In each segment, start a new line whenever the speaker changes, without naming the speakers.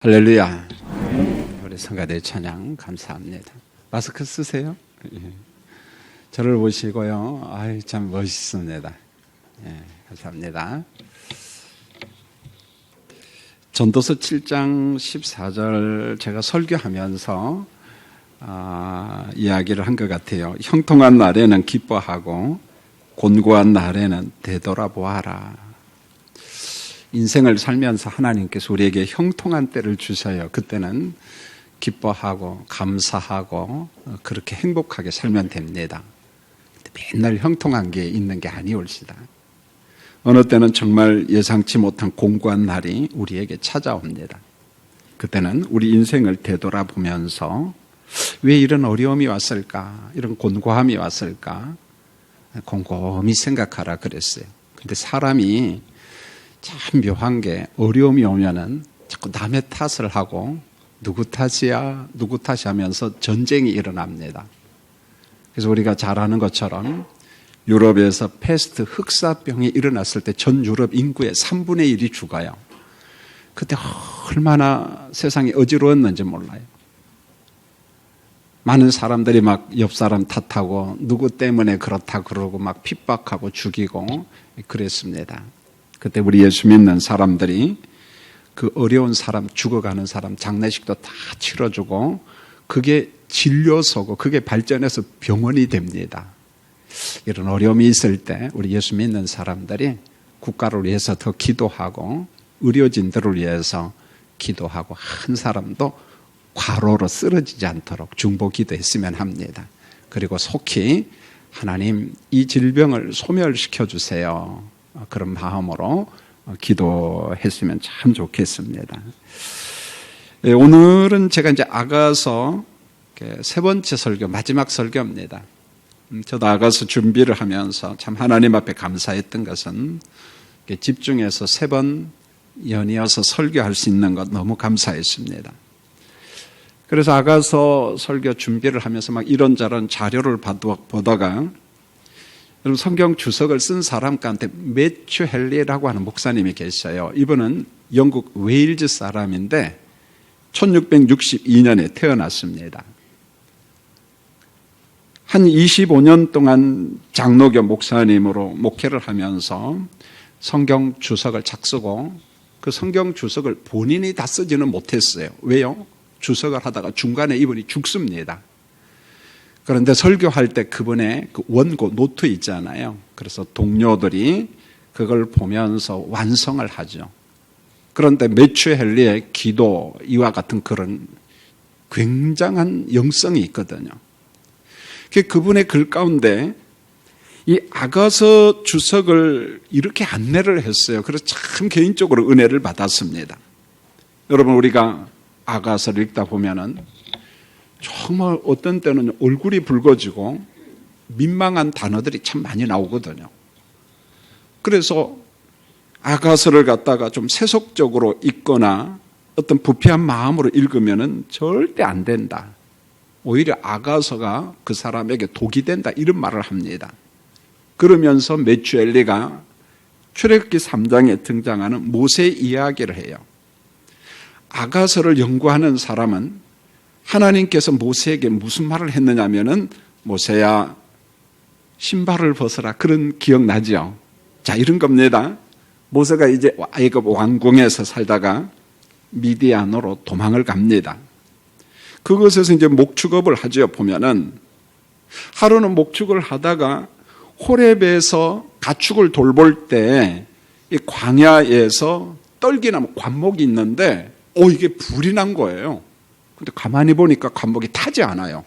할렐루야. 우리 성가대 찬양 감사합니다. 마스크 쓰세요? 예. 저를 보시고요. 아이, 참 멋있습니다. 예, 감사합니다. 전도서 7장 14절 제가 설교하면서 이야기를 한 것 같아요. 형통한 날에는 기뻐하고 곤고한 날에는 되돌아보아라. 인생을 살면서 하나님께서 우리에게 형통한 때를 주셔요. 그때는 기뻐하고 감사하고 그렇게 행복하게 살면 됩니다. 맨날 형통한 게 있는 게 아니올시다. 어느 때는 정말 예상치 못한 공고한 날이 우리에게 찾아옵니다. 그때는 우리 인생을 되돌아보면서 왜 이런 어려움이 왔을까? 이런 곤고함이 왔을까? 곰곰이 생각하라 그랬어요. 근데 사람이 참 묘한 게 어려움이 오면은 자꾸 남의 탓을 하고 누구 탓이야 누구 탓이 하면서 전쟁이 일어납니다. 그래서 우리가 잘 아는 것처럼 유럽에서 패스트 흑사병이 일어났을 때 전 유럽 인구의 3분의 1이 죽어요. 그때 얼마나 세상이 어지러웠는지 몰라요. 많은 사람들이 막 옆 사람 탓하고 누구 때문에 그렇다 그러고 막 핍박하고 죽이고 그랬습니다. 그때 우리 예수 믿는 사람들이 그 어려운 사람, 죽어가는 사람 장례식도 다 치러주고 그게 진료소고 그게 발전해서 병원이 됩니다. 이런 어려움이 있을 때 우리 예수 믿는 사람들이 국가를 위해서 더 기도하고 의료진들을 위해서 기도하고 한 사람도 과로로 쓰러지지 않도록 중보 기도했으면 합니다. 그리고 속히 하나님 이 질병을 소멸시켜 주세요. 그런 마음으로 기도했으면 참 좋겠습니다. 오늘은 제가 이제 아가서 세 번째 설교, 마지막 설교입니다. 저도 아가서 준비를 하면서 참 하나님 앞에 감사했던 것은 집중해서 세 번 연이어서 설교할 수 있는 것 너무 감사했습니다. 그래서 아가서 설교 준비를 하면서 막 이런저런 자료를 보다가 여러분 성경 주석을 쓴 사람 가운데 매튜 헨리라고 하는 목사님이 계셔요. 이분은 영국 웨일즈 사람인데 1662년에 태어났습니다. 한 25년 동안 장로교 목사님으로 목회를 하면서 성경 주석을 작쓰고 그 성경 주석을 본인이 다 쓰지는 못했어요. 왜요? 주석을 하다가 중간에 이분이 죽습니다. 그런데 설교할 때 그분의 그 원고 노트 있잖아요. 그래서 동료들이 그걸 보면서 완성을 하죠. 그런데 매튜 헨리의 기도 이와 같은 그런 굉장한 영성이 있거든요. 그분의 글 가운데 이 아가서 주석을 이렇게 안내를 했어요. 그래서 참 개인적으로 은혜를 받았습니다. 여러분 우리가 아가서를 읽다 보면은 정말 어떤 때는 얼굴이 붉어지고 민망한 단어들이 참 많이 나오거든요. 그래서 아가서를 갖다가 좀 세속적으로 읽거나 어떤 부패한 마음으로 읽으면은 절대 안 된다. 오히려 아가서가 그 사람에게 독이 된다 이런 말을 합니다. 그러면서 매튜 헨리가 출애굽기 3장에 등장하는 모세 이야기를 해요. 아가서를 연구하는 사람은 하나님께서 모세에게 무슨 말을 했느냐면은 모세야 신발을 벗어라 그런 기억나죠? 자 이런 겁니다. 모세가 이제 애굽 왕궁에서 살다가 미디안으로 도망을 갑니다. 그것에서 이제 목축업을 하죠. 보면은 하루는 목축을 하다가 호렙에서 가축을 돌볼 때 이 광야에서 떨기나무 관목이 있는데 이게 불이 난 거예요. 근데 가만히 보니까 관목이 타지 않아요.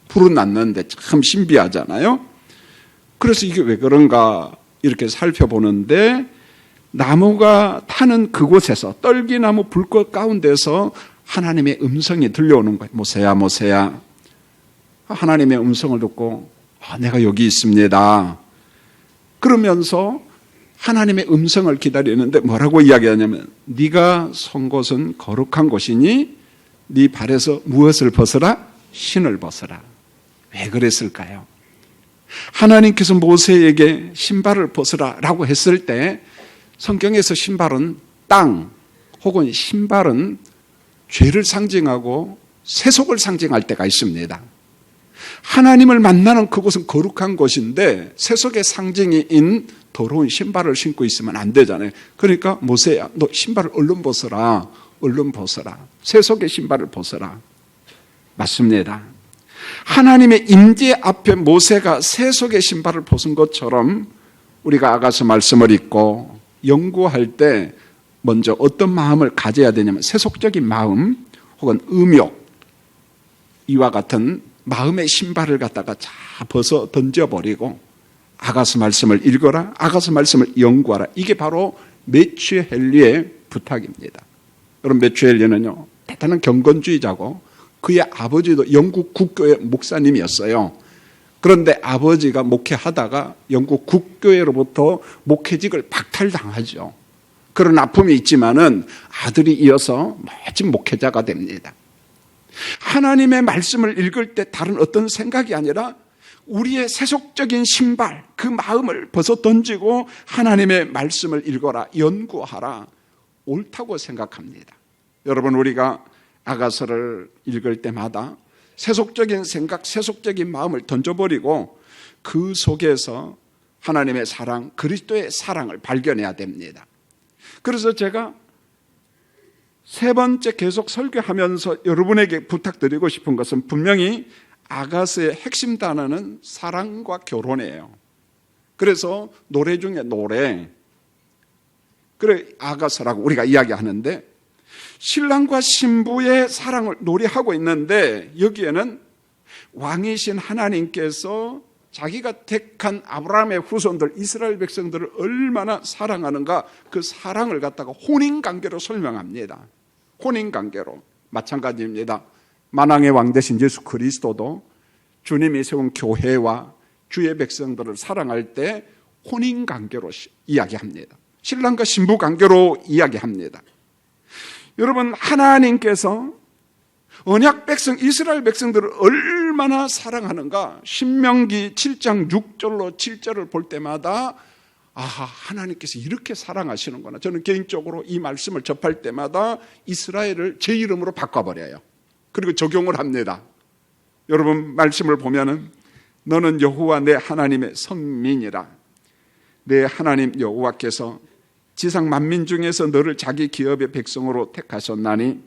불은 났는데 참 신비하잖아요. 그래서 이게 왜 그런가 이렇게 살펴보는데 나무가 타는 그곳에서 떨기나무 불꽃 가운데서 하나님의 음성이 들려오는 거예요. 모세야 모세야. 하나님의 음성을 듣고 내가 여기 있습니다. 그러면서 하나님의 음성을 기다리는데 뭐라고 이야기하냐면 네가 선 곳은 거룩한 곳이니 네 발에서 무엇을 벗어라? 신을 벗어라. 왜 그랬을까요? 하나님께서 모세에게 신발을 벗으라 라고 했을 때 성경에서 신발은 땅 혹은 신발은 죄를 상징하고 세속을 상징할 때가 있습니다. 하나님을 만나는 그곳은 거룩한 곳인데 세속의 상징인 더러운 신발을 신고 있으면 안 되잖아요. 그러니까 모세야, 너 신발을 얼른 벗어라. 얼른 벗어라. 세속의 신발을 벗어라. 맞습니다. 하나님의 임재 앞에 모세가 세속의 신발을 벗은 것처럼 우리가 아가서 말씀을 읽고 연구할 때 먼저 어떤 마음을 가져야 되냐면 세속적인 마음 혹은 음욕, 이와 같은 마음의 신발을 갖다가 다 벗어 던져버리고 아가서 말씀을 읽어라, 아가서 말씀을 연구하라. 이게 바로 매튜 헨리의 부탁입니다. 여러분, 매튜 헨리는요 대단한 경건주의자고 그의 아버지도 영국 국교회 목사님이었어요. 그런데 아버지가 목회하다가 영국 국교회로부터 목회직을 박탈당하죠. 그런 아픔이 있지만은 아들이 이어서 멋진 목회자가 됩니다. 하나님의 말씀을 읽을 때 다른 어떤 생각이 아니라 우리의 세속적인 신발, 그 마음을 벗어 던지고 하나님의 말씀을 읽어라, 연구하라, 옳다고 생각합니다. 여러분, 우리가 아가서를 읽을 때마다 세속적인 생각, 세속적인 마음을 던져버리고 그 속에서 하나님의 사랑, 그리스도의 사랑을 발견해야 됩니다. 그래서 제가 세 번째 계속 설교하면서 여러분에게 부탁드리고 싶은 것은 분명히 아가서의 핵심 단어는 사랑과 결혼이에요. 그래서 노래 중에 노래, 그래 아가서라고 우리가 이야기하는데 신랑과 신부의 사랑을 노래하고 있는데 여기에는 왕이신 하나님께서 자기가 택한 아브라함의 후손들 이스라엘 백성들을 얼마나 사랑하는가, 그 사랑을 갖다가 혼인관계로 설명합니다. 혼인관계로. 마찬가지입니다. 만왕의 왕 되신 예수 그리스도도 주님이 세운 교회와 주의 백성들을 사랑할 때 혼인관계로 이야기합니다. 신랑과 신부 관계로 이야기합니다. 여러분, 하나님께서 언약 백성 이스라엘 백성들을 얼마나 사랑하는가, 신명기 7장 6절로 7절을 볼 때마다 아하, 하나님께서 이렇게 사랑하시는구나. 저는 개인적으로 이 말씀을 접할 때마다 이스라엘을 제 이름으로 바꿔버려요. 그리고 적용을 합니다. 여러분, 말씀을 보면은 너는 여호와 내 하나님의 성민이라. 내 하나님 여호와께서 지상 만민 중에서 너를 자기 기업의 백성으로 택하셨나니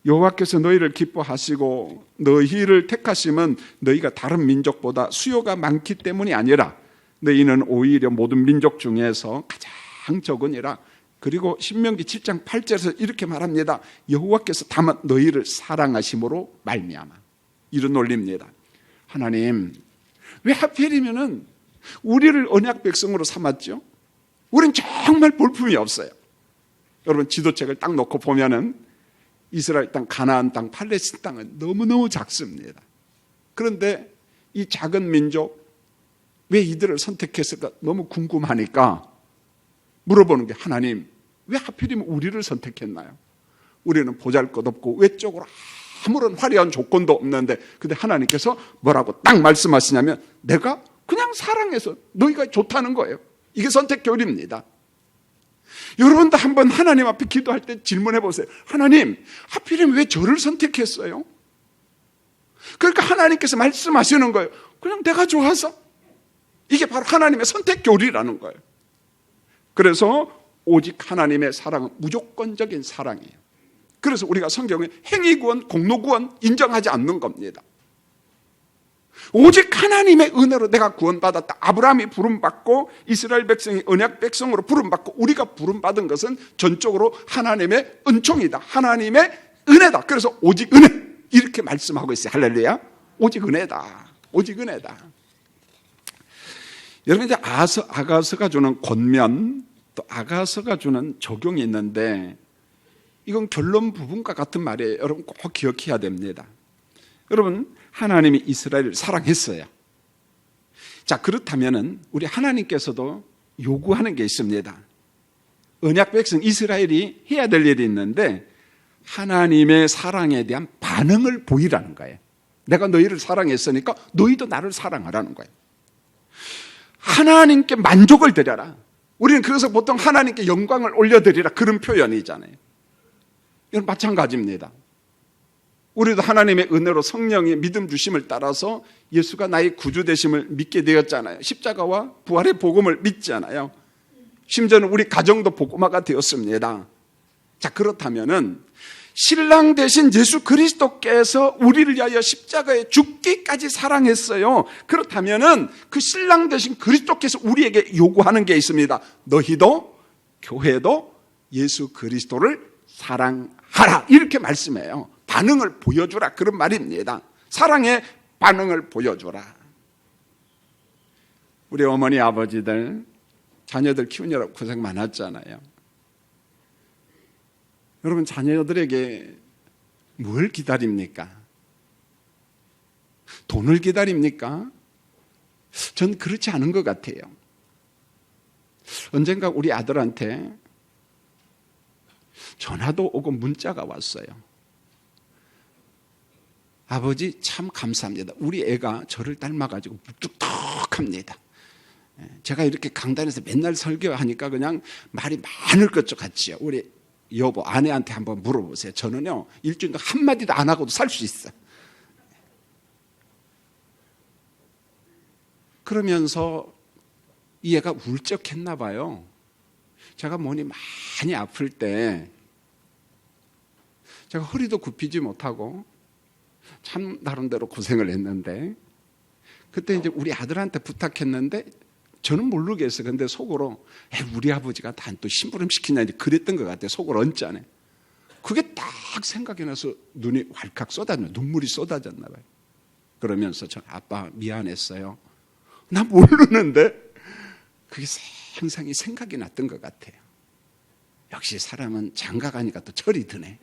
여호와께서 너희를 기뻐하시고 너희를 택하심은 너희가 다른 민족보다 수요가 많기 때문이 아니라 너희는 오히려 모든 민족 중에서 가장 적으니라. 그리고 신명기 7장 8절에서 이렇게 말합니다. 여호와께서 다만 너희를 사랑하심으로 말미암아. 이런 논리입니다. 하나님, 왜 하필이면은 우리를 언약 백성으로 삼았죠? 우린 정말 볼품이 없어요. 여러분, 지도책을 딱 놓고 보면은 이스라엘 땅, 가나안 땅, 팔레스타인 땅은 너무너무 작습니다. 그런데 이 작은 민족, 왜 이들을 선택했을까 너무 궁금하니까 물어보는 게, 하나님, 왜 하필이면 우리를 선택했나요? 우리는 보잘것없고 외적으로 아무런 화려한 조건도 없는데, 근데 하나님께서 뭐라고 딱 말씀하시냐면 내가 그냥 사랑해서 너희가 좋다는 거예요. 이게 선택 교리입니다. 여러분도 한번 하나님 앞에 기도할 때 질문해 보세요. 하나님, 하필이면 왜 저를 선택했어요? 그러니까 하나님께서 말씀하시는 거예요. 그냥 내가 좋아서. 이게 바로 하나님의 선택 교리라는 거예요. 그래서 오직 하나님의 사랑은 무조건적인 사랑이에요. 그래서 우리가 성경에 행위구원, 공로구원 인정하지 않는 겁니다. 오직 하나님의 은혜로 내가 구원받았다. 아브라함이 부름받고 이스라엘 백성이 언약 백성으로 부름받고 우리가 부름받은 것은 전적으로 하나님의 은총이다. 하나님의 은혜다. 그래서 오직 은혜, 이렇게 말씀하고 있어요. 할렐루야. 오직 은혜다. 오직 은혜다. 여러분, 이제 아가서가 주는 권면, 또 아가서가 주는 적용이 있는데 이건 결론 부분과 같은 말이에요. 여러분 꼭 기억해야 됩니다. 여러분, 하나님이 이스라엘을 사랑했어요. 자, 그렇다면은 우리 하나님께서도 요구하는 게 있습니다. 언약 백성 이스라엘이 해야 될 일이 있는데 하나님의 사랑에 대한 반응을 보이라는 거예요. 내가 너희를 사랑했으니까 너희도 나를 사랑하라는 거예요. 하나님께 만족을 드려라. 우리는 그래서 보통 하나님께 영광을 올려드리라, 그런 표현이잖아요. 이건 마찬가지입니다. 우리도 하나님의 은혜로 성령의 믿음 주심을 따라서 예수가 나의 구주 되심을 믿게 되었잖아요. 십자가와 부활의 복음을 믿잖아요. 심지어는 우리 가정도 복음화가 되었습니다. 자, 그렇다면은 신랑 되신 예수 그리스도께서 우리를 위하여 십자가에 죽기까지 사랑했어요. 그렇다면은 그 신랑 되신 그리스도께서 우리에게 요구하는 게 있습니다. 너희도 교회도 예수 그리스도를 사랑하라, 이렇게 말씀해요. 반응을 보여주라, 그런 말입니다. 사랑의 반응을 보여주라. 우리 어머니 아버지들 자녀들 키우느라 고생 많았잖아요. 여러분, 자녀들에게 뭘 기다립니까? 돈을 기다립니까? 전 그렇지 않은 것 같아요. 언젠가 우리 아들한테 전화도 오고 문자가 왔어요. 아버지 참 감사합니다. 우리 애가 저를 닮아가지고 무뚝뚝합니다. 제가 이렇게 강단에서 맨날 설교하니까 그냥 말이 많을 것 같지요. 우리 여보, 아내한테 한번 물어보세요. 저는요, 일주일 동안 한마디도 안 하고도 살 수 있어요. 그러면서 이 애가 울적했나 봐요. 제가 몸이 많이 아플 때 제가 허리도 굽히지 못하고 참 나름대로 고생을 했는데, 그때 이제 우리 아들한테 부탁했는데 저는 모르겠어요. 근데 속으로 우리 아버지가 다 또 심부름 시키냐 그랬던 것 같아요. 속으로 언짢네. 그게 딱 생각이 나서 눈이 왈칵 쏟아졌나, 눈물이 쏟아졌나 봐요. 그러면서 저 아빠 미안했어요. 나 모르는데 그게 항상 생각이 났던 것 같아요. 역시 사람은 장가가니까 또 철이 드네.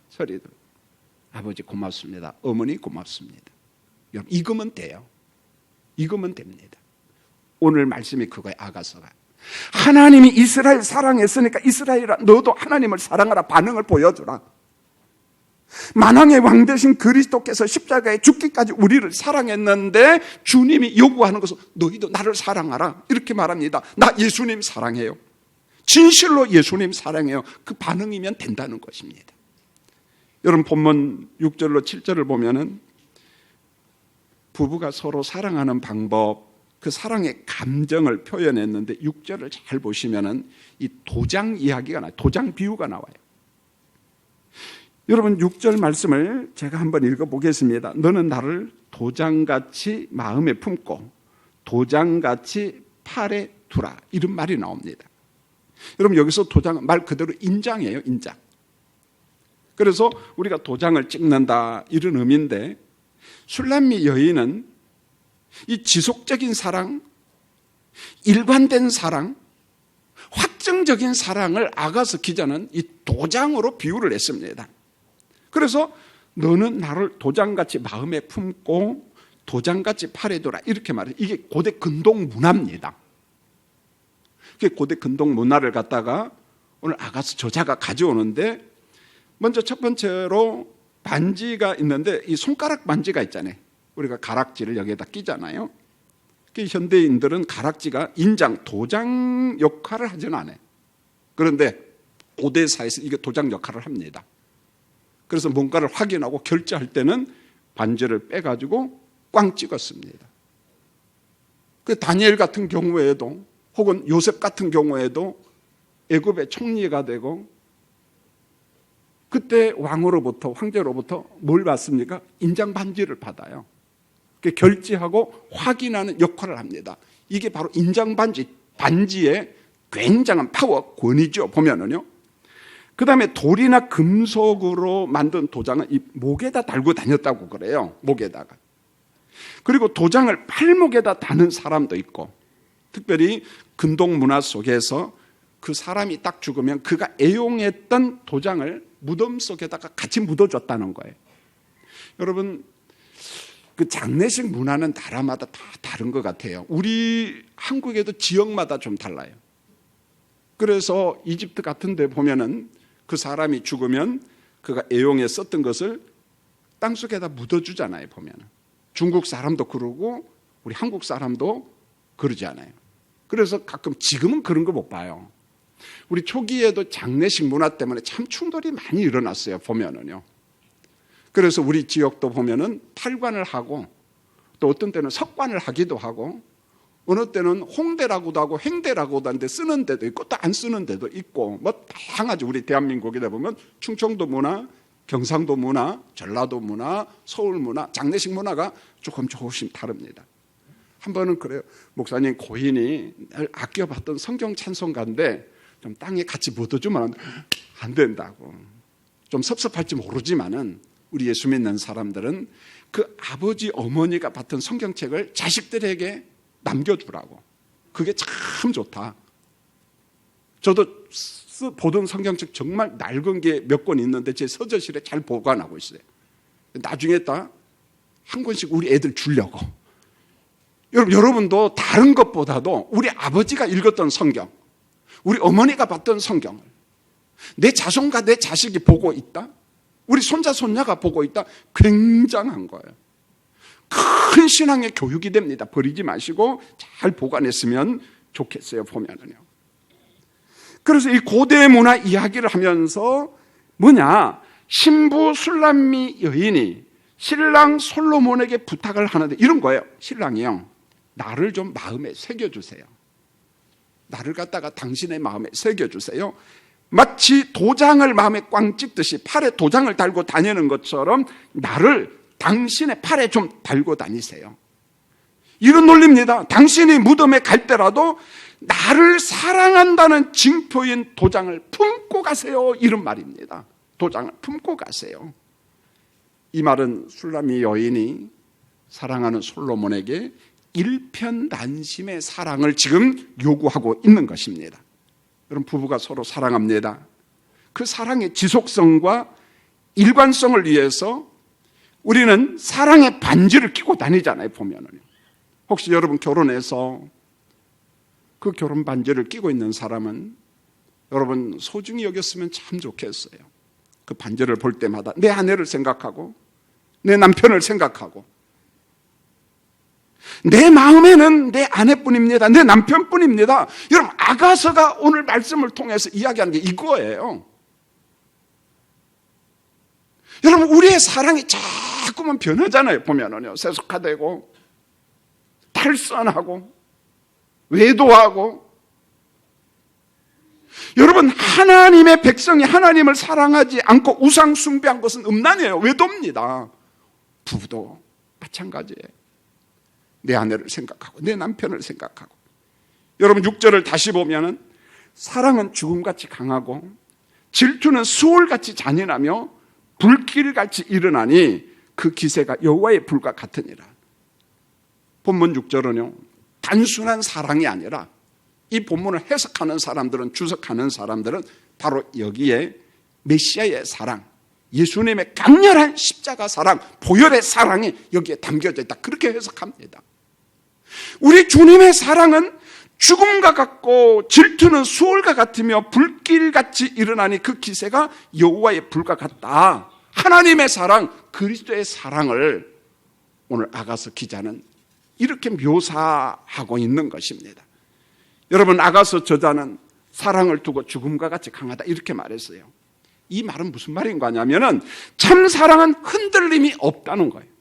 철이 드. 아버지 고맙습니다. 어머니 고맙습니다. 여러분, 익으면 돼요. 익으면 됩니다. 오늘 말씀이 그거예요. 아가서가 하나님이 이스라엘 사랑했으니까 이스라엘아, 너도 하나님을 사랑하라, 반응을 보여주라. 만왕의 왕 되신 그리스도께서 십자가에 죽기까지 우리를 사랑했는데 주님이 요구하는 것은 너희도 나를 사랑하라, 이렇게 말합니다. 나 예수님 사랑해요. 진실로 예수님 사랑해요. 그 반응이면 된다는 것입니다. 여러분, 본문 6절로 7절을 보면은 부부가 서로 사랑하는 방법, 그 사랑의 감정을 표현했는데 6절을 잘 보시면은 이 도장 이야기가 나와요. 도장 비유가 나와요. 여러분, 6절 말씀을 제가 한번 읽어보겠습니다. 너는 나를 도장같이 마음에 품고 도장같이 팔에 두라, 이런 말이 나옵니다. 여러분, 여기서 도장은 말 그대로 인장이에요. 인장. 그래서 우리가 도장을 찍는다, 이런 의미인데, 술람미 여인은 이 지속적인 사랑, 일관된 사랑, 확정적인 사랑을 아가서 기자는 이 도장으로 비유를 했습니다. 그래서 너는 나를 도장같이 마음에 품고 도장같이 팔에 두라, 이렇게 말해요. 이게 고대 근동 문화입니다. 그게 고대 근동 문화를 갖다가 오늘 아가서 저자가 가져오는데, 먼저 첫 번째로 반지가 있는데, 이 손가락 반지가 있잖아요. 우리가 가락지를 여기에다 끼잖아요. 현대인들은 가락지가 인장, 도장 역할을 하지는 않아요. 그런데 고대 사회에서 이게 도장 역할을 합니다. 그래서 뭔가를 확인하고 결제할 때는 반지를 빼가지고 꽝 찍었습니다. 그 다니엘 같은 경우에도, 혹은 요셉 같은 경우에도 애굽의 총리가 되고, 그때 왕으로부터, 황제로부터 뭘 받습니까? 인장 반지를 받아요. 결제하고 확인하는 역할을 합니다. 이게 바로 인장 반지, 반지의 굉장한 파워, 권위죠. 보면은요. 그 다음에 돌이나 금속으로 만든 도장은 이 목에다 달고 다녔다고 그래요. 목에다가. 그리고 도장을 팔목에다 다는 사람도 있고, 특별히 근동 문화 속에서 그 사람이 딱 죽으면 그가 애용했던 도장을 무덤 속에다가 같이 묻어줬다는 거예요. 여러분, 그 장례식 문화는 나라마다 다 다른 것 같아요. 우리 한국에도 지역마다 좀 달라요. 그래서 이집트 같은 데 보면은 그 사람이 죽으면 그가 애용해 썼던 것을 땅속에다 묻어주잖아요. 보면은 중국 사람도 그러고 우리 한국 사람도 그러지 않아요. 그래서 가끔, 지금은 그런 거 못 봐요. 우리 초기에도 장례식 문화 때문에 참 충돌이 많이 일어났어요. 보면은요. 그래서 우리 지역도 보면은 탈관을 하고 또 어떤 때는 석관을 하기도 하고 어느 때는 홍대라고도 하고 횡대라고도 하는데 쓰는 데도 있고 또 안 쓰는 데도 있고 뭐 다양하죠. 우리 대한민국이다 보면 충청도 문화, 경상도 문화, 전라도 문화, 서울 문화, 장례식 문화가 조금씩 다릅니다. 한 번은 그래요. 목사님 고인이 날 아껴봤던 성경 찬송가인데 좀 땅에 같이 묻어주면 안 된다고. 좀 섭섭할지 모르지만은 우리 예수 믿는 사람들은 그 아버지 어머니가 봤던 성경책을 자식들에게 남겨주라고. 그게 참 좋다. 저도 보던 성경책 정말 낡은 게 몇 권 있는데 제 서재실에 잘 보관하고 있어요. 나중에 딱 한 권씩 우리 애들 주려고. 여러분도 다른 것보다도 우리 아버지가 읽었던 성경, 우리 어머니가 봤던 성경을 내 자손과 내 자식이 보고 있다? 우리 손자, 손녀가 보고 있다? 굉장한 거예요. 큰 신앙의 교육이 됩니다. 버리지 마시고 잘 보관했으면 좋겠어요, 보면은요. 그래서 이 고대 문화 이야기를 하면서 뭐냐? 신부 술람미 여인이 신랑 솔로몬에게 부탁을 하는데 이런 거예요. 신랑이요. 나를 좀 마음에 새겨주세요. 나를 갖다가 당신의 마음에 새겨주세요. 마치 도장을 마음에 꽝 찍듯이 팔에 도장을 달고 다니는 것처럼 나를 당신의 팔에 좀 달고 다니세요. 이런 논리입니다. 당신이 무덤에 갈 때라도 나를 사랑한다는 징표인 도장을 품고 가세요. 이런 말입니다. 도장을 품고 가세요. 이 말은 술람미 여인이 사랑하는 솔로몬에게 일편단심의 사랑을 지금 요구하고 있는 것입니다. 여러분, 부부가 서로 사랑합니다. 그 사랑의 지속성과 일관성을 위해서 우리는 사랑의 반지를 끼고 다니잖아요, 보면은. 혹시 여러분 결혼해서 그 결혼 반지를 끼고 있는 사람은 여러분 소중히 여겼으면 참 좋겠어요. 그 반지를 볼 때마다 내 아내를 생각하고 내 남편을 생각하고 내 마음에는 내 아내뿐입니다. 내 남편뿐입니다. 여러분, 아가서가 오늘 말씀을 통해서 이야기하는 게 이거예요. 여러분, 우리의 사랑이 자꾸만 변하잖아요. 보면은요, 세속화되고 탈선하고 외도하고. 여러분, 하나님의 백성이 하나님을 사랑하지 않고 우상 숭배한 것은 음란이에요. 외도입니다. 부부도 마찬가지예요. 내 아내를 생각하고 내 남편을 생각하고. 여러분, 6절을 다시 보면은 사랑은 죽음같이 강하고 질투는 수월같이 잔인하며 불길같이 일어나니 그 기세가 여호와의 불과 같으니라. 본문 6절은요, 단순한 사랑이 아니라 이 본문을 해석하는 사람들은, 주석하는 사람들은 바로 여기에 메시아의 사랑, 예수님의 강렬한 십자가 사랑, 보혈의 사랑이 여기에 담겨져 있다. 그렇게 해석합니다. 우리 주님의 사랑은 죽음과 같고 질투는 수월과 같으며 불길같이 일어나니 그 기세가 여호와의 불과 같다. 하나님의 사랑, 그리스도의 사랑을 오늘 아가서 기자는 이렇게 묘사하고 있는 것입니다. 여러분, 아가서 저자는 사랑을 두고 죽음과 같이 강하다 이렇게 말했어요. 이 말은 무슨 말인 거냐면은 참 사랑은 흔들림이 없다는 거예요.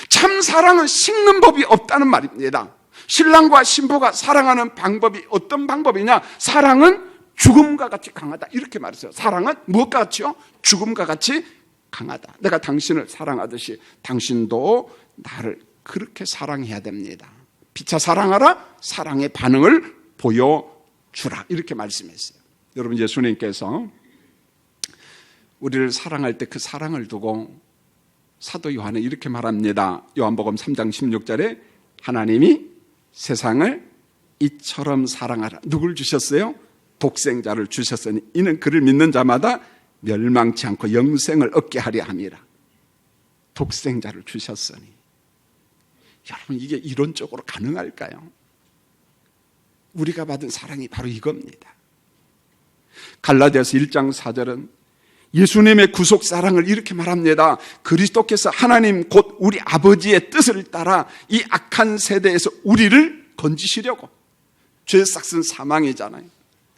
참 사랑은 식는 법이 없다는 말입니다. 신랑과 신부가 사랑하는 방법이 어떤 방법이냐? 사랑은 죽음과 같이 강하다 이렇게 말했어요. 사랑은 무엇과 같이요? 죽음과 같이 강하다. 내가 당신을 사랑하듯이 당신도 나를 그렇게 사랑해야 됩니다. 피차 사랑하라. 사랑의 반응을 보여주라. 이렇게 말씀했어요. 여러분, 예수님께서 우리를 사랑할 때 그 사랑을 두고 사도 요한은 이렇게 말합니다. 요한복음 3장 16절에 하나님이 세상을 이처럼 사랑하라. 누굴 주셨어요? 독생자를 주셨으니 이는 그를 믿는 자마다 멸망치 않고 영생을 얻게 하려 함이라. 독생자를 주셨으니. 여러분, 이게 이론적으로 가능할까요? 우리가 받은 사랑이 바로 이겁니다. 갈라디아서 1장 4절은 예수님의 구속 사랑을 이렇게 말합니다. 그리스도께서 하나님 곧 우리 아버지의 뜻을 따라 이 악한 세대에서 우리를 건지시려고. 죄의 싹은 사망이잖아요.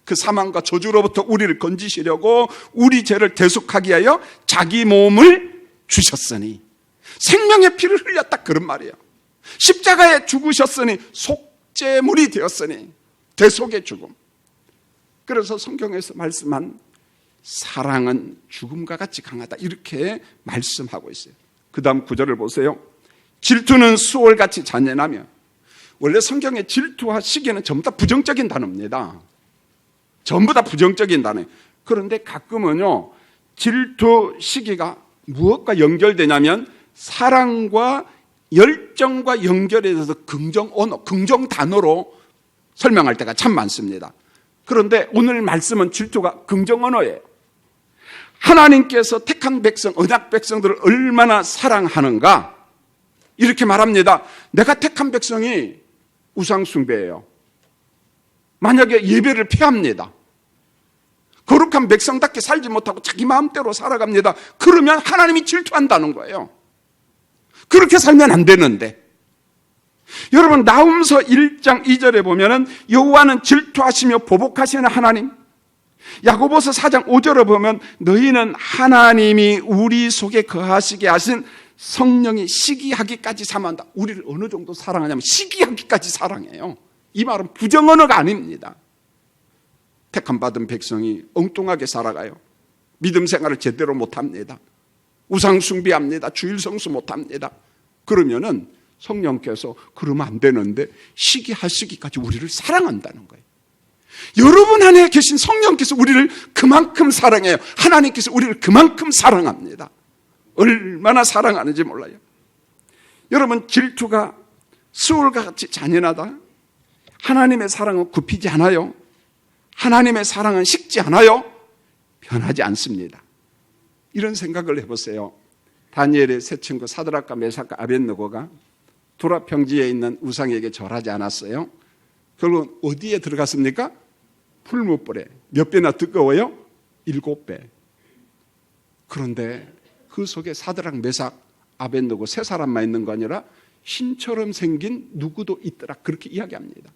그 사망과 저주로부터 우리를 건지시려고 우리 죄를 대속하기 위하여 자기 몸을 주셨으니, 생명의 피를 흘렸다, 그런 말이에요. 십자가에 죽으셨으니 속죄물이 되었으니, 대속의 죽음. 그래서 성경에서 말씀한 사랑은 죽음과 같이 강하다, 이렇게 말씀하고 있어요. 그 다음 구절을 보세요. 질투는 수월같이 잔인하며. 원래 성경의 질투와 시기는 전부 다 부정적인 단어입니다. 전부 다 부정적인 단어예요. 그런데 가끔은요, 질투 시기가 무엇과 연결되냐면 사랑과 열정과 연결해서 긍정 언어, 긍정 단어로 설명할 때가 참 많습니다. 그런데 오늘 말씀은 질투가 긍정 언어예요. 하나님께서 택한 백성, 언약 백성들을 얼마나 사랑하는가, 이렇게 말합니다. 내가 택한 백성이 우상숭배예요. 만약에 예배를 폐합니다. 거룩한 백성답게 살지 못하고 자기 마음대로 살아갑니다. 그러면 하나님이 질투한다는 거예요. 그렇게 살면 안 되는데. 여러분, 나훔서 1장 2절에 보면은 여호와는 질투하시며 보복하시는 하나님. 야고보서 4장 5절에 보면 너희는 하나님이 우리 속에 거하시게 하신 성령이 시기하기까지 사모한다. 우리를 어느 정도 사랑하냐면 시기하기까지 사랑해요. 이 말은 부정언어가 아닙니다. 택함 받은 백성이 엉뚱하게 살아가요. 믿음 생활을 제대로 못합니다. 우상 숭배합니다. 주일 성수 못합니다. 그러면은 성령께서 그러면 안 되는데 시기하시기까지 우리를 사랑한다는 거예요. 여러분 안에 계신 성령께서 우리를 그만큼 사랑해요. 하나님께서 우리를 그만큼 사랑합니다. 얼마나 사랑하는지 몰라요. 여러분, 질투가 수월과 같이 잔인하다. 하나님의 사랑은 굽히지 않아요. 하나님의 사랑은 식지 않아요. 변하지 않습니다. 이런 생각을 해보세요. 다니엘의 세 친구 사드락과 메삭과 아벳느고가 두라 평지에 있는 우상에게 절하지 않았어요. 결국은 어디에 들어갔습니까? 풀무불에. 몇 배나 뜨거워요? 7배. 그런데 그 속에 사드락, 메삭, 아벳느고 세 사람만 있는 거 아니라 신처럼 생긴 누구도 있더라, 그렇게 이야기합니다.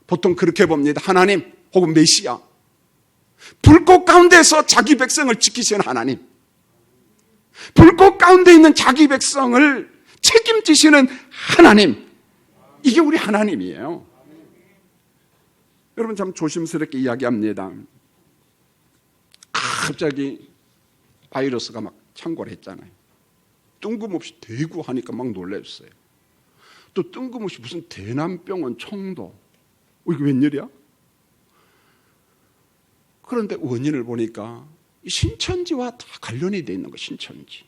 보통 그렇게 봅니다. 하나님 혹은 메시아, 불꽃 가운데서 자기 백성을 지키시는 하나님, 불꽃 가운데 있는 자기 백성을 책임지시는 하나님, 이게 우리 하나님이에요. 여러분, 참 조심스럽게 이야기합니다. 갑자기 바이러스가 막 창궐 했잖아요. 뜬금없이 대구 하니까 막 놀랐어요. 또 뜬금없이 무슨 대남병원, 청도, 이게 웬일이야? 그런데 원인을 보니까 신천지와 다 관련이 돼 있는 거, 신천지.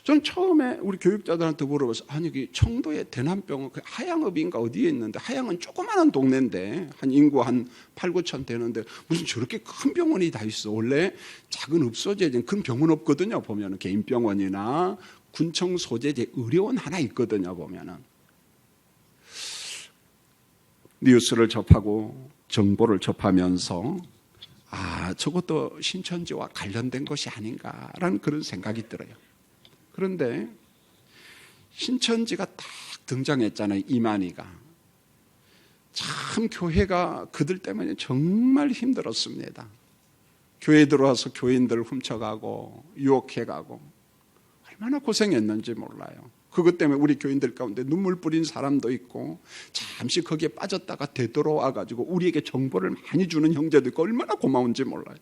전 처음에 우리 교육자들한테 물어봐서, 아니, 청도에 대남병원, 하양읍인가 어디에 있는데, 하양은 조그마한 동네인데, 한 인구 한 8, 9천 되는데, 무슨 저렇게 큰 병원이 다 있어. 원래 작은 읍 소재지 그런 병원 없거든요, 보면은. 개인병원이나 군청 소재지 의료원 하나 있거든요, 보면은. 뉴스를 접하고 정보를 접하면서, 저것도 신천지와 관련된 것이 아닌가라는 그런 생각이 들어요. 그런데 신천지가 딱 등장했잖아요. 이만희가. 참 교회가 그들 때문에 정말 힘들었습니다. 교회 들어와서 교인들을 훔쳐가고 유혹해가고 얼마나 고생했는지 몰라요. 그것 때문에 우리 교인들 가운데 눈물 뿌린 사람도 있고, 잠시 거기에 빠졌다가 되돌아와가지고 우리에게 정보를 많이 주는 형제도 있고, 얼마나 고마운지 몰라요.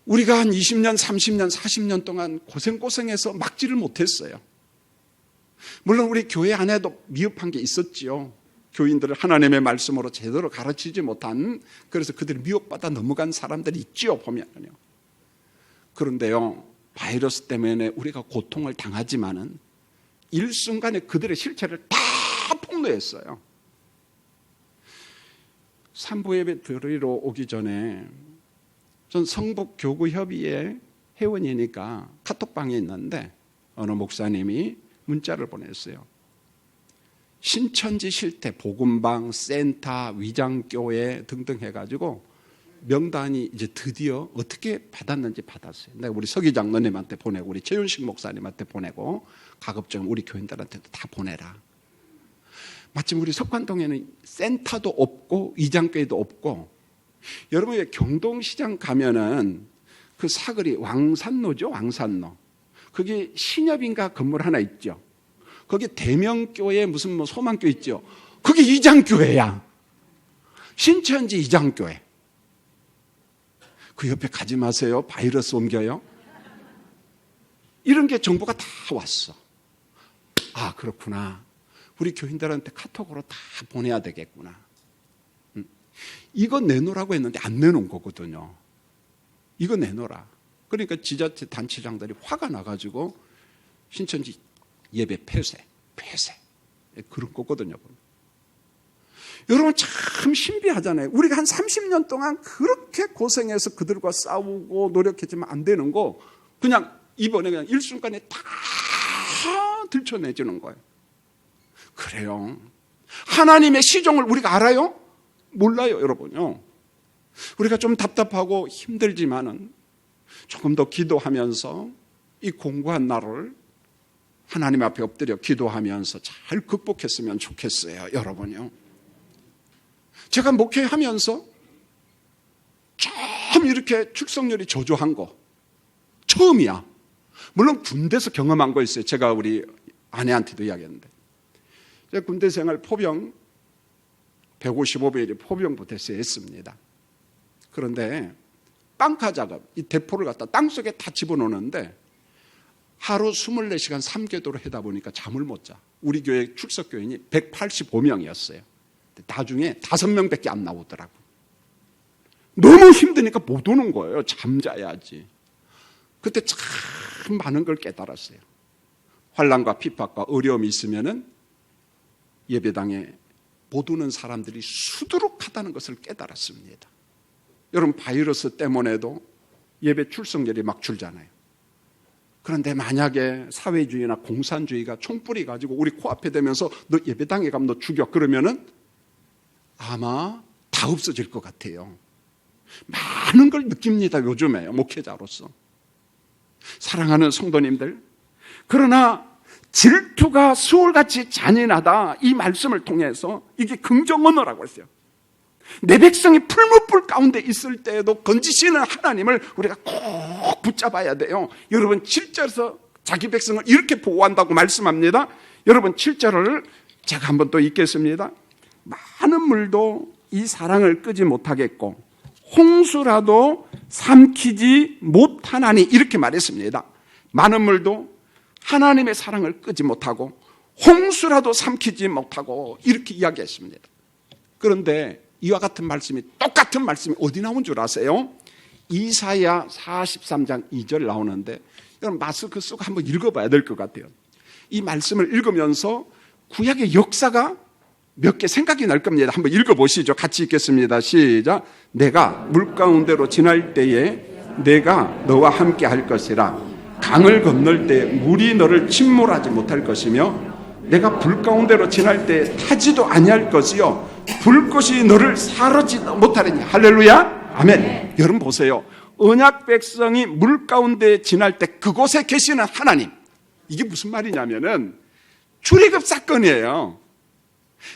우리가 한 20년, 30년, 40년 동안 고생해서 막지를 못했어요. 물론 우리 교회 안에도 미흡한 게 있었지요. 교인들을 하나님의 말씀으로 제대로 가르치지 못한, 그래서 그들이 미혹받아 넘어간 사람들이 있지요, 보면요. 그런데요, 바이러스 때문에 우리가 고통을 당하지만은 일순간에 그들의 실체를 다 폭로했어요. 산부 예배 드리러 오기 전에 전 성북교구협의회 회원이니까 카톡방에 있는데 어느 목사님이 문자를 보냈어요. 신천지 실태, 복음방, 센터, 위장교회 등등 해가지고 명단이 이제 드디어 어떻게 받았는지 받았어요. 내가 우리 서기 장로님한테 보내고, 우리 최윤식 목사님한테 보내고, 가급적 우리 교인들한테도 다 보내라. 마침 우리 석관동에는 센터도 없고 이장교회도 없고, 여러분 왜 경동시장 가면은 그 사거리 왕산로죠, 왕산로. 거기 신협인가 건물 하나 있죠. 거기 대명교회 무슨 뭐 소망교 있죠. 그게 이장교회야. 신천지 이장교회. 그 옆에 가지 마세요. 바이러스 옮겨요. 이런 게 정보가 다 왔어. 아, 그렇구나. 우리 교인들한테 카톡으로 다 보내야 되겠구나. 이거 내놓으라고 했는데 안 내놓은 거거든요. 이거 내놓으라. 그러니까 지자체 단체장들이 화가 나가지고 신천지 예배 폐쇄. 그런 거거든요. 여러분 참 신비하잖아요. 우리가 한 30년 동안 그렇게 고생해서 그들과 싸우고 노력했지만 안 되는 거 그냥 이번에 그냥 일순간에 다 들춰내주는 거예요. 그래요. 하나님의 시종을 우리가 알아요? 몰라요, 여러분요. 우리가 좀 답답하고 힘들지만은 조금 더 기도하면서 이 공고한 날을 하나님 앞에 엎드려 기도하면서 잘 극복했으면 좋겠어요, 여러분요. 제가 목회하면서 좀 이렇게 출석률이 저조한 거 처음이야. 물론 군대에서 경험한 거 있어요. 제가 우리 아내한테도 이야기했는데, 제가 군대 생활 포병 155배율이 포병부터 했습니다. 그런데 땅파 작업, 이 대포를 갖다 땅속에 다 집어넣는데 하루 24시간 3궤도로 하다 보니까 잠을 못 자. 우리 교회 출석교인이 185명이었어요. 나중에 5명밖에 안 나오더라고. 너무 힘드니까 못 오는 거예요. 잠자야지. 그때 참 많은 걸 깨달았어요. 환난과 핍박과 어려움이 있으면은 예배당에 못 오는 사람들이 수두룩하다는 것을 깨달았습니다. 여러분 바이러스 때문에도 예배 출석률이 막 줄잖아요. 그런데 만약에 사회주의나 공산주의가 총뿌리 가지고 우리 코앞에 대면서 너 예배당에 가면 너 죽여 그러면은 아마 다 없어질 것 같아요. 많은 걸 느낍니다. 요즘에 목회자로서. 사랑하는 성도님들, 그러나 질투가 수월같이 잔인하다, 이 말씀을 통해서 이게 긍정언어라고 했어요. 내 백성이 풀무불 가운데 있을 때에도 건지시는 하나님을 우리가 꼭 붙잡아야 돼요. 여러분 7절에서 자기 백성을 이렇게 보호한다고 말씀합니다. 여러분 7절을 제가 한번 또 읽겠습니다. 많은 물도 이 사랑을 끄지 못하겠고 홍수라도 삼키지 못하나니, 이렇게 말했습니다. 많은 물도 하나님의 사랑을 끄지 못하고 홍수라도 삼키지 못하고 이렇게 이야기했습니다. 그런데 이와 같은 말씀이, 똑같은 말씀이 어디 나온 줄 아세요? 이사야 43장 2절 나오는데, 여러분 마스크 쓰고 한번 읽어봐야 될 것 같아요. 이 말씀을 읽으면서 구약의 역사가 몇 개 생각이 날 겁니다. 한번 읽어보시죠. 같이 읽겠습니다. 시작. 내가 물 가운데로 지날 때에 내가 너와 함께 할 것이라. 강을 건널 때 물이 너를 침몰하지 못할 것이며 내가 불 가운데로 지날 때 타지도 아니할 것이요 불꽃이 너를 사르지 못하리니. 할렐루야. 아멘. 여러분 보세요. 언약 백성이 물 가운데 지날 때 그곳에 계시는 하나님. 이게 무슨 말이냐면은 출애굽 사건이에요.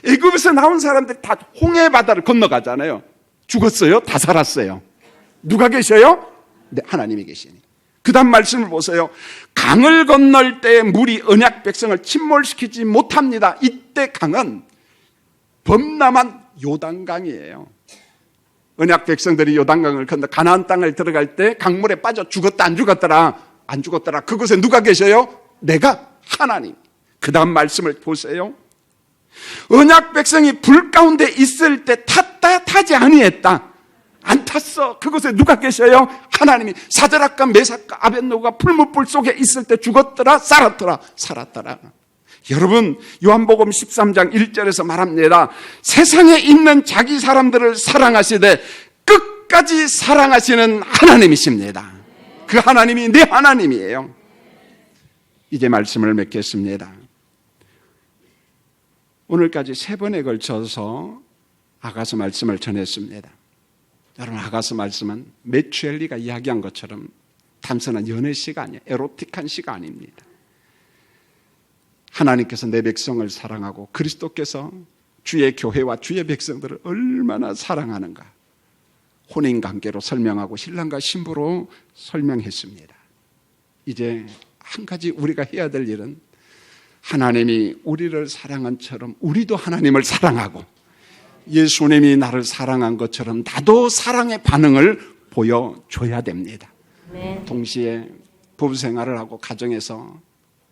애굽에서 나온 사람들이 다 홍해 바다를 건너가잖아요. 죽었어요? 다 살았어요. 누가 계셔요? 네, 하나님이 계시니. 그 다음 말씀을 보세요. 강을 건널 때 물이 언약 백성을 침몰시키지 못합니다. 이때 강은 범람한 요단강이에요. 언약 백성들이 요단강을 건너 가나안 땅을 들어갈 때 강물에 빠져 죽었다 안 죽었더라? 안 죽었더라. 그곳에 누가 계셔요? 내가 하나님. 그 다음 말씀을 보세요. 언약 백성이 불 가운데 있을 때 탔다 타지 아니했다. 안 탔어. 그곳에 누가 계셔요? 하나님이. 사드락과 메삭과 아벳노고가 풀무불 속에 있을 때 죽었더라 살았더라? 살았더라. 여러분 요한복음 13장 1절에서 말합니다. 세상에 있는 자기 사람들을 사랑하시되 끝까지 사랑하시는 하나님이십니다. 그 하나님이 내 하나님이에요. 이제 말씀을 맺겠습니다. 오늘까지 3번에 걸쳐서 아가서 말씀을 전했습니다. 여러분 아가서 말씀은 메추엘리가 이야기한 것처럼 단순한 연애 시가 아니에요. 에로틱한 시가 아닙니다. 하나님께서 내 백성을 사랑하고 그리스도께서 주의 교회와 주의 백성들을 얼마나 사랑하는가 혼인관계로 설명하고 신랑과 신부로 설명했습니다. 이제 한 가지 우리가 해야 될 일은 하나님이 우리를 사랑한 처럼 우리도 하나님을 사랑하고 예수님이 나를 사랑한 것처럼 나도 사랑의 반응을 보여줘야 됩니다. 동시에 부부 생활을 하고 가정에서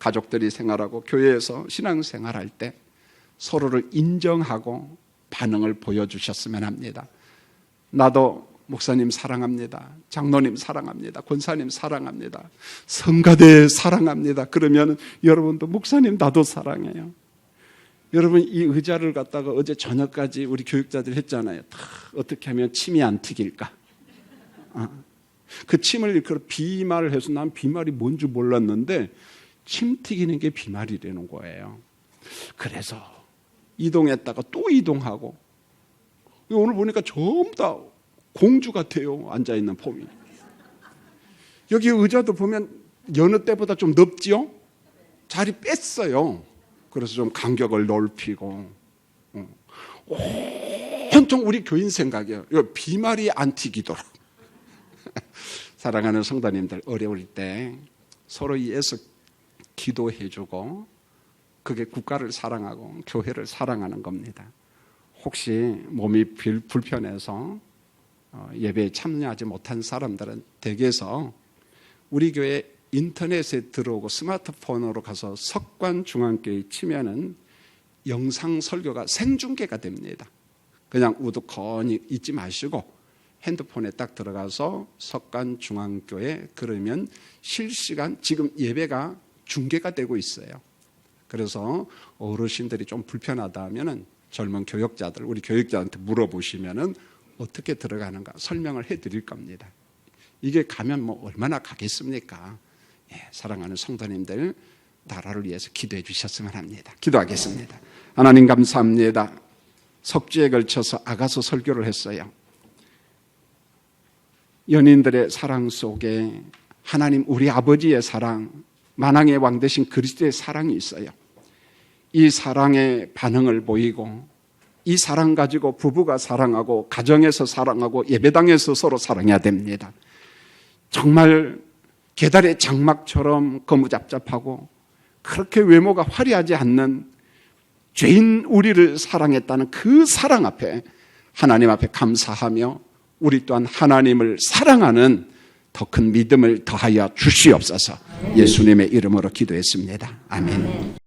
가족들이 생활하고 교회에서 신앙생활할 때 서로를 인정하고 반응을 보여주셨으면 합니다. 나도 목사님 사랑합니다. 장로님 사랑합니다. 권사님 사랑합니다. 성가대 사랑합니다. 그러면 여러분도 목사님 나도 사랑해요. 여러분 이 의자를 갖다가 어제 저녁까지 우리 교육자들 했잖아요. 어떻게 하면 침이 안 튀길까? 그 침을 이렇게 비말을 해서 난 비말이 뭔지 몰랐는데 침 튀기는 게 비말이라는 거예요. 그래서 이동했다가 또 이동하고 오늘 보니까 전부 다 공주 같아요. 앉아있는 폼이. 여기 의자도 보면 여느 때보다 좀 넓지요? 자리 뺐어요. 그래서 좀 간격을 넓히고 온통 우리 교인 생각이에요. 비말이 안 튀기도록. 사랑하는 성도님들 어려울 때 서로 위해서 기도해주고 그게 국가를 사랑하고 교회를 사랑하는 겁니다. 혹시 몸이 불편해서 예배에 참여하지 못한 사람들은 댁에서 우리 교회 인터넷에 들어오고 스마트폰으로 가서 석관중앙교회 치면은 영상 설교가 생중계가 됩니다. 그냥 우두커니 잊지 마시고 핸드폰에 딱 들어가서 석관중앙교회 그러면 실시간 지금 예배가 중계가 되고 있어요. 그래서 어르신들이 좀 불편하다 하면은 젊은 교역자들, 우리 교역자한테 물어보시면은 어떻게 들어가는가 설명을 해드릴 겁니다. 이게 가면 뭐 얼마나 가겠습니까? 사랑하는 성도님들 나라를 위해서 기도해 주셨으면 합니다. 기도하겠습니다. 하나님 감사합니다. 석주에 걸쳐서 아가서 설교를 했어요. 연인들의 사랑 속에 하나님 우리 아버지의 사랑, 만왕의 왕 되신 그리스도의 사랑이 있어요. 이 사랑의 반응을 보이고 이 사랑 가지고 부부가 사랑하고 가정에서 사랑하고 예배당에서 서로 사랑해야 됩니다. 정말 계달의 장막처럼 거무잡잡하고 그렇게 외모가 화려하지 않는 죄인 우리를 사랑했다는 그 사랑 앞에 하나님 앞에 감사하며 우리 또한 하나님을 사랑하는 더 큰 믿음을 더하여 주시옵소서. 예수님의 이름으로 기도했습니다. 아멘.